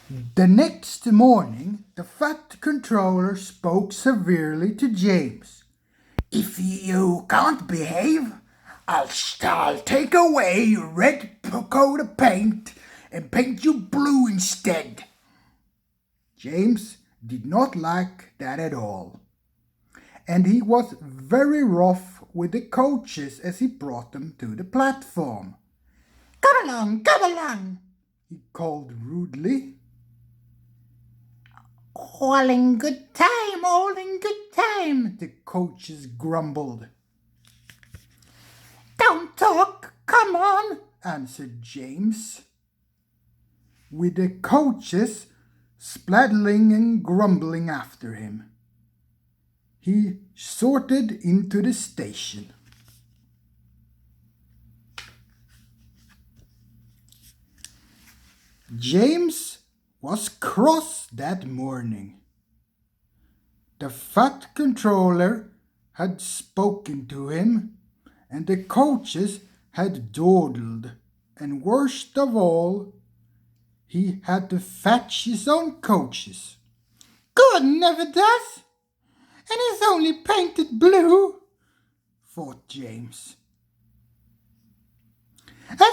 The next morning, the Fat Controller spoke severely to James. If you can't behave, I'll take away your red coat of paint and paint you blue instead. James did not like that at all, and he was very rough with the coaches as he brought them to the platform. Come along, he called rudely. All in good time, the coaches grumbled. Don't talk, come on, answered James, with the coaches splattering and grumbling after him. He sorted into the station. James was cross that morning. The Fat Controller had spoken to him, and the coaches had dawdled, and worst of all, he had to fetch his own coaches. God never does, and he's only painted blue, thought James. A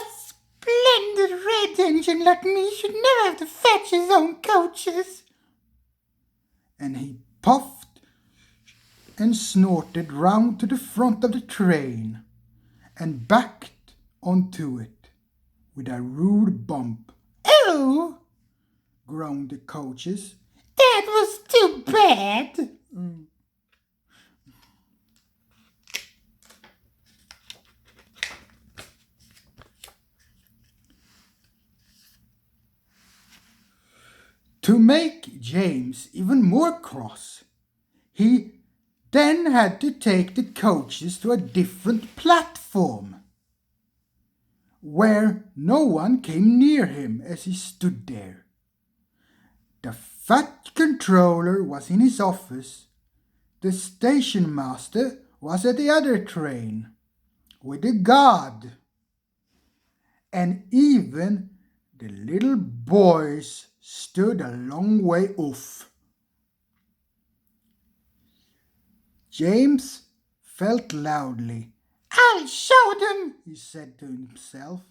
splendid red engine like me should never have to fetch his own coaches. And he puffed and snorted round to the front of the train and backed onto it with a rude bump. Oh, groaned the coaches. That was too bad. To make James even more cross, he then had to take the coaches to a different platform, where no one came near him as he stood there. The Fat Controller was in his office. The station master was at the other train, with the guard. And even the little boys stood a long way off. James felt loudly. I'll show them, he said to himself.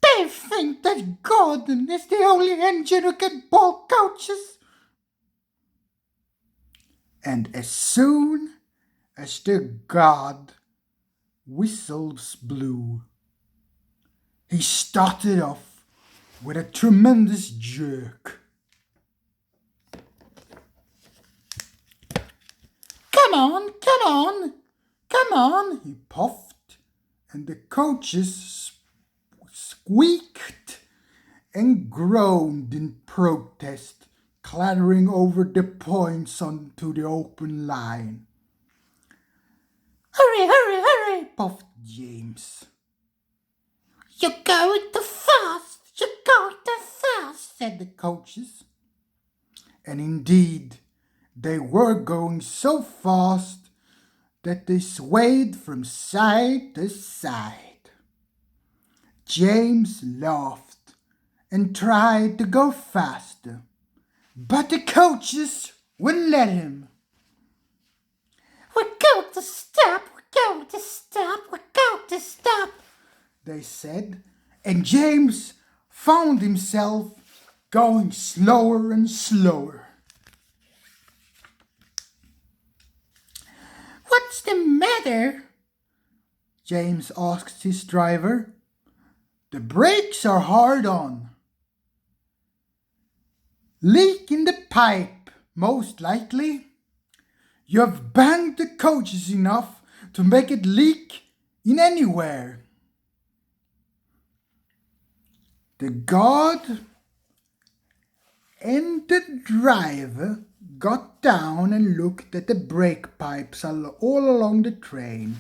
They think that Gordon is the only engine who can pull coaches. And as soon as the guard whistles blew, he started off with a tremendous jerk. Come on, he puffed, and the coaches squeaked and groaned in protest, clattering over the points onto the open line. Hurry, puffed James. You're going too fast, said the coaches. And indeed, they were going so fast that they swayed from side to side. James laughed and tried to go faster, but the coaches wouldn't let him. We're going to stop, they said, and James found himself going slower and slower. What's the matter? James asked his driver. The brakes are hard on. Leak in the pipe, most likely. You have banged the coaches enough to make it leak in anywhere. The guard and the driver got down and looked at the brake pipes all along the train.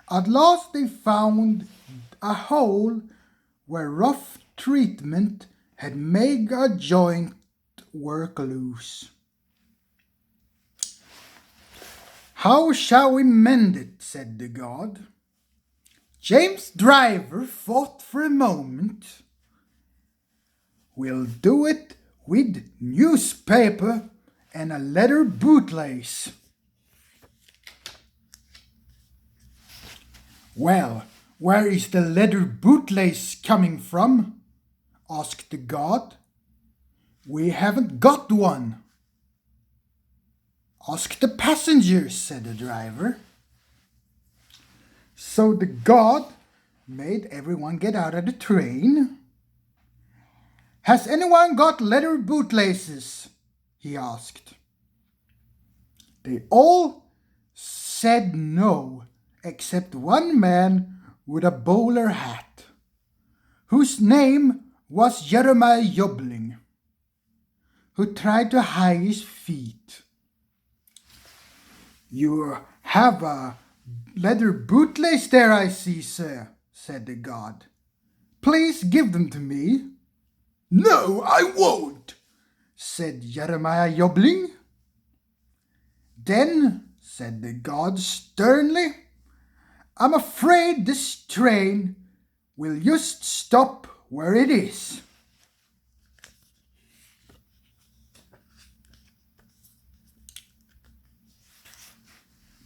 At last they found a hole where rough treatment had made a joint work loose. How shall we mend it? Said the guard. James' driver thought for a moment. We'll do it with newspaper and a leather bootlace. "Well, where is the leather bootlace coming from?" asked the god. "We haven't got one." "Ask the passengers," said the driver. So the god made everyone get out of the train. "Has anyone got leather bootlaces?" he asked. They all said no, except one man with a bowler hat, whose name was Jeremiah Yobling, who tried to hide his feet. "You have a leather bootlace there, I see, sir," said the god. "Please give them to me." "No, I won't," said Jeremiah Yobling. "Then," said the god sternly, "I'm afraid this train will just stop where it is."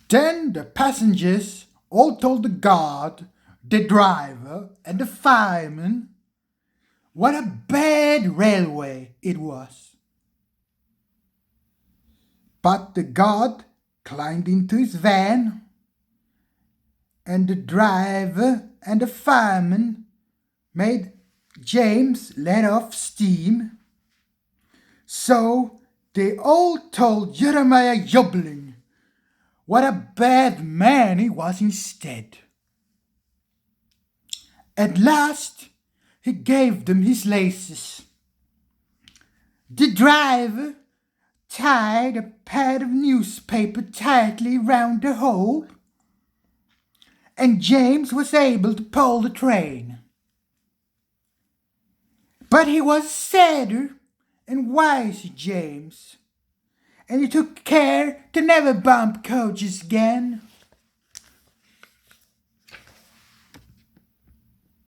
Then the passengers all told the guard, the driver, and the fireman what a bad railway it was. But the guard climbed into his van, and the driver and the fireman made James let off steam. So they all told Jeremiah Yobling what a bad man he was instead. At last he gave them his laces. The driver tied a pad of newspaper tightly round the hole, and James was able to pull the train. But he was sadder and wiser James, and he took care to never bump coaches again.